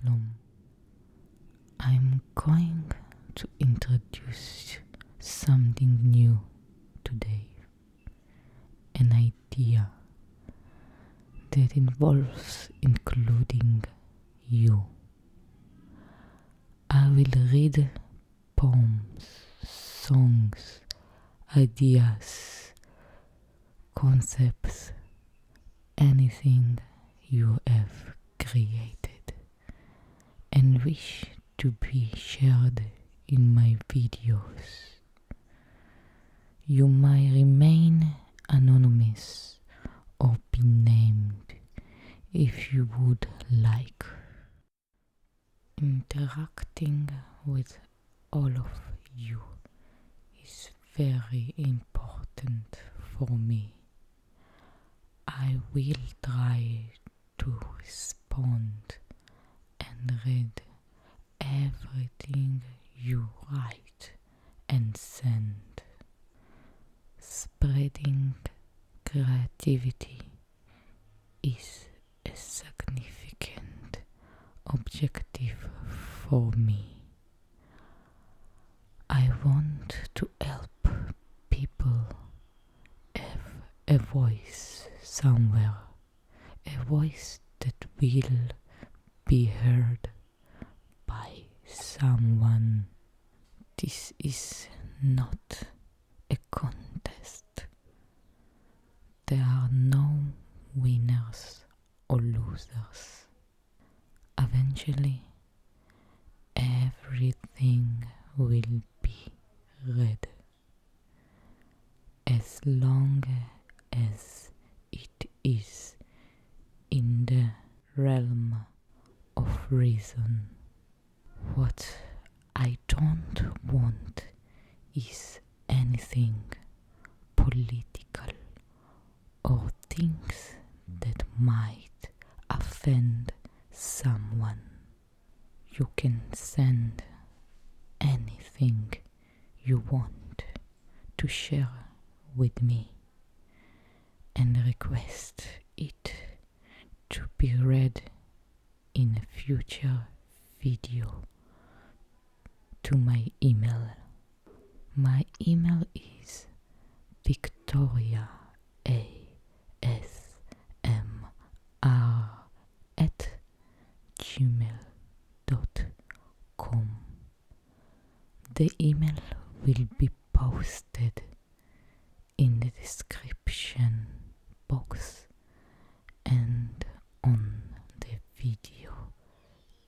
Shalom. I'm going to introduce something new today. An idea that involves including you. I will read poems, songs, ideas, concepts, anything you have created and wish to be shared in my videos. You might remain anonymous or be named if you would like. Interacting with all of you is very important for me. I will try to respond and read everything you write and send. Spreading creativity is a significant objective for me. I want to help people have a voice somewhere, a voice that will be heard by someone. This is not a contest. There are no winners or losers. Eventually, everything will be read, as long as it is in the realm of reason. What I don't want is anything political or things that might offend someone. You can send anything you want to share with me and request it to be read in a future video to my email. My email is Viktoria ASMR@gmail.com. The email will be posted in the description box and on the video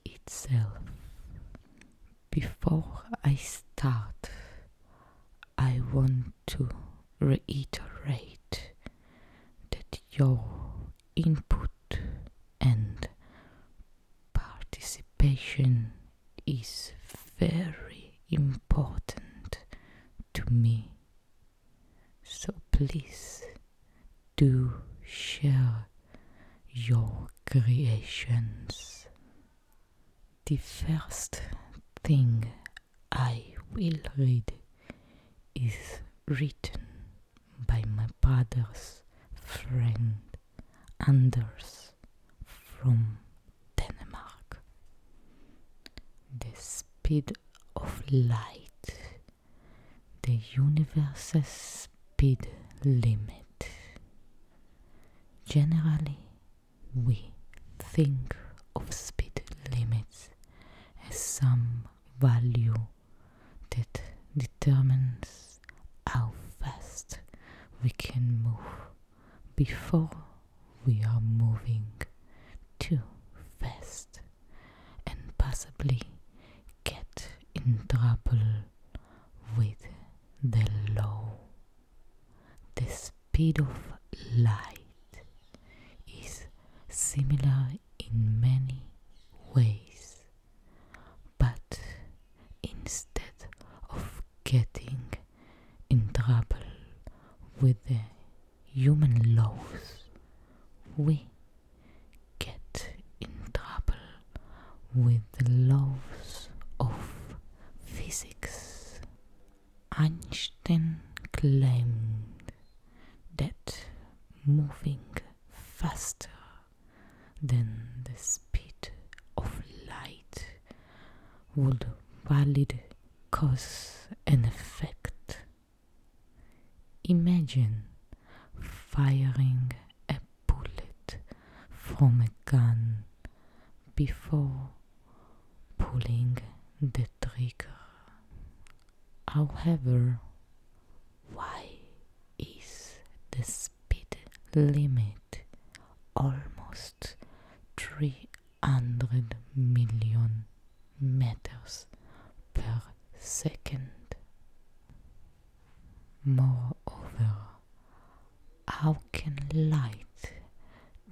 itself. Before I start, I want to reiterate that your input and participation is very important to me. So please do share your creations. The first thing I will read is written by my brother's friend Anders from Denmark. The speed of light, the universe's speed limit. Generally, we think of speed limits as some value that determines how fast we can move before we are moving too fast and possibly get in trouble with the law. The speed of light is similar in many ways, but instead of getting in trouble with the human laws, we get in trouble with the laws of physics. Einstein claimed that moving faster than the speed of light would valid cause and effect. Imagine firing a bullet from a gun before pulling the trigger. However, why is the speed limit almost 300 million meters per second? Moreover, how can light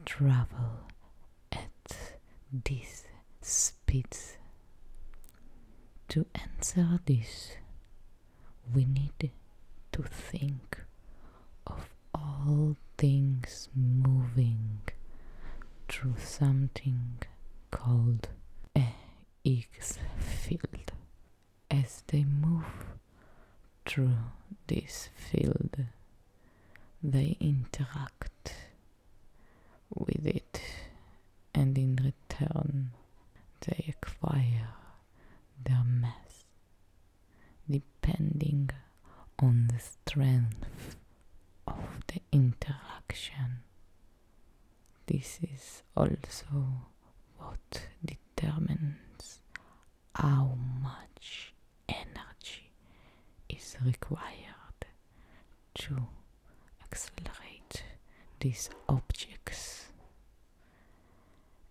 travel at these speeds? To answer this, we need to think of all things moving through something called a X field. As they move through this field, they interact with it, and in return they acquire their mass depending on the strength of the interaction. This is also what determines how much energy is required to accelerate these objects.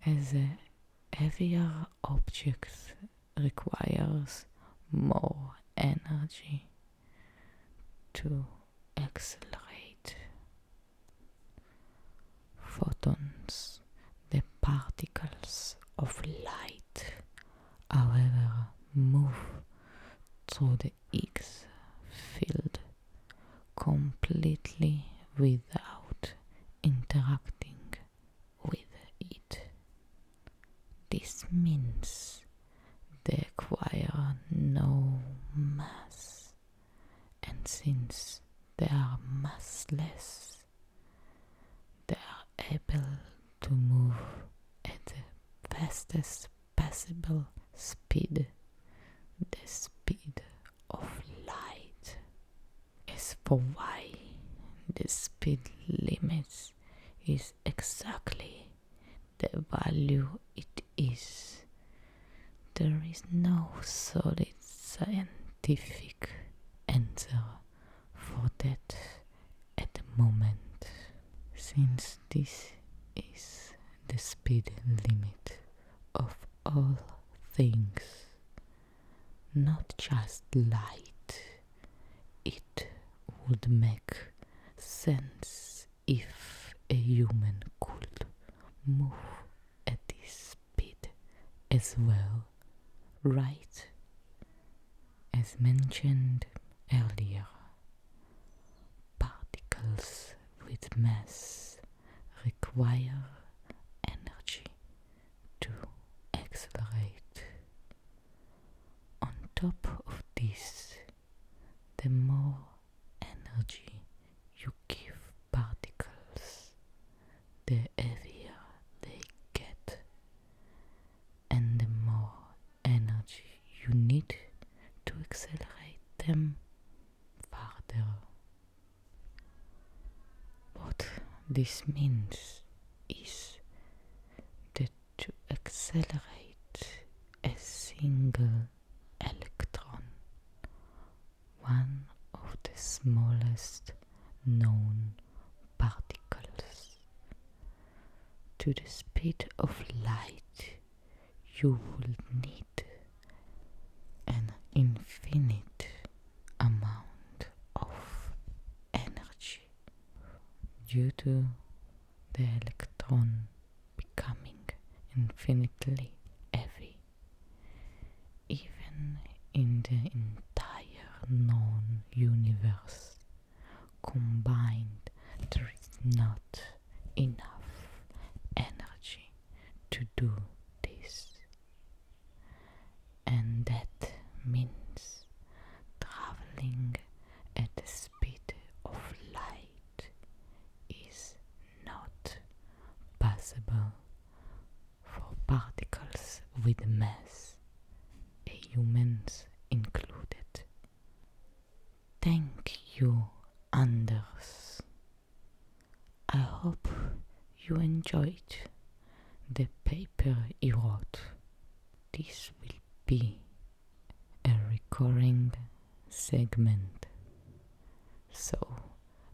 As a heavier object requires more energy to accelerate. Photons, the particles of light, however, move through the X field completely without interacting with it. This means they acquire no mass, and since they are massless, they are able to move at the fastest possible speed, the speed of light. As for why the speed limit is exactly the value it is, there is no solid scientific answer for that at the moment, since this is the speed limit of all things, not just light. It would make sense if a human could move at this speed as well, right? As mentioned earlier, particles with mass require energy to accelerate. On top of this, the more energy you give particles, the heavier they get, and the more energy you need to accelerate them further. What this means is that to accelerate a single electron, one of the smallest known particles, to the speed of light, you will need an infinite amount of energy due to the electron becoming infinitely heavy. Even in the entire known universe combined, there is not enough energy to do this, and that means traveling at the speed of light is not possible for particles with mass. A humans included. Thank you, Anders. I hope you enjoyed the paper he wrote. This will be a recurring segment, so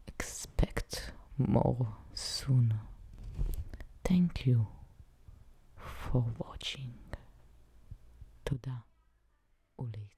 expect more soon. Thank you for watching. תודה ולהתראות.